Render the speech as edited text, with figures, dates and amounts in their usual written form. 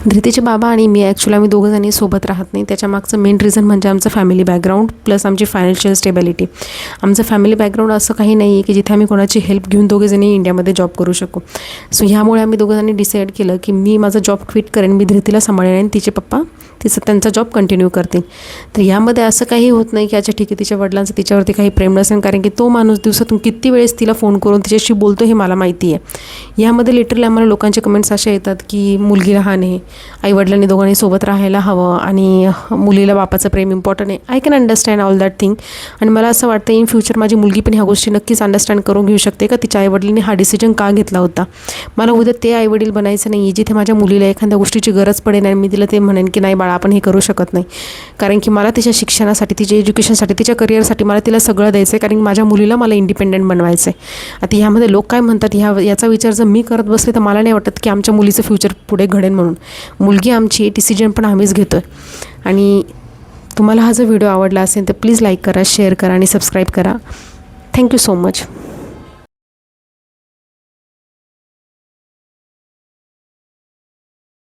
धृतीचे बाबा आणि मी आम्ही दोघंजणी सोबत राहत नाही. त्याच्यामागचं मेन रिझन म्हणजे आमचं फॅमिली बॅकग्राऊंड प्लस आमची फायनान्शियल स्टेबिलिटी. आमचं फॅमिली बॅकग्राऊंड असं काही नाही आहे की जिथे आम्ही कोणाची हेल्प घेऊन दोघेजणी इंडियामध्ये जॉब करू शकू. सो ह्यामुळे आम्ही दोघंजणी डिसाईड केलं की मी माझा जॉब क्विट करेन, मी धृतीला सांभाळेन आणि तिचे पप्पा त्यांचा जॉब कंटिन्यू करतील. तर यामध्ये असं काही होत नाही की अच्छा ठीक आहे तिच्या वडिलांचं तिच्यावरती काही प्रेम नसेल, कारण की तो माणूस दिवसातून किती वेळेस तिला फोन करून तिच्याशी बोलतो हे मला माहिती आहे. यामध्ये लिटरली आम्हाला लोकांचे कमेंट्स असे येतात की मुलगी लहान आहे, आईवडिलांनी दोघांनी सोबत राहायला हवं आणि मुलीला बापाचं प्रेम इम्पॉर्टंट आहे. I can understand all that thing. आणि मला असं वाटतं इन फ्युचर माझी मुलगी पण ह्या गोष्टी नक्कीच अंडरस्टँड करून घेऊ शकते का तिच्या आईवडिलांनी हा डिसिजन का घेतला होता. मला उद्या ते आईवडील बनायचं नाही जिथे माझ्या मुलीला एखाद्या गोष्टीची गरज पडेल आणि मी तिला ते म्हणेन की नाही बाळा आपण हे करू शकत नाही, कारण की मला तिच्या शिक्षणासाठी, तिच्या एज्युकेशनसाठी, तिच्या करिअरसाठी मला तिला सगळं द्यायचं आहे, कारण की माझ्या मुलीला मला इंडिपेंडेंट बनवायचं आहे. आता ह्यामध्ये लोक काय म्हणतात याचा विचार जर मी करत बसले तर मला नाही वाटत की आमच्या मुलीचं फ्युचर पुढे घडेल म्हणून. मुलगी आमची, डिसिजन पण आम्हीच घेतो आहे. आणि तुम्हाला हा जर व्हिडिओ आवडला असेल तर प्लीज लाईक करा, शेअर करा आणि सबस्क्राईब करा. Thank you so much.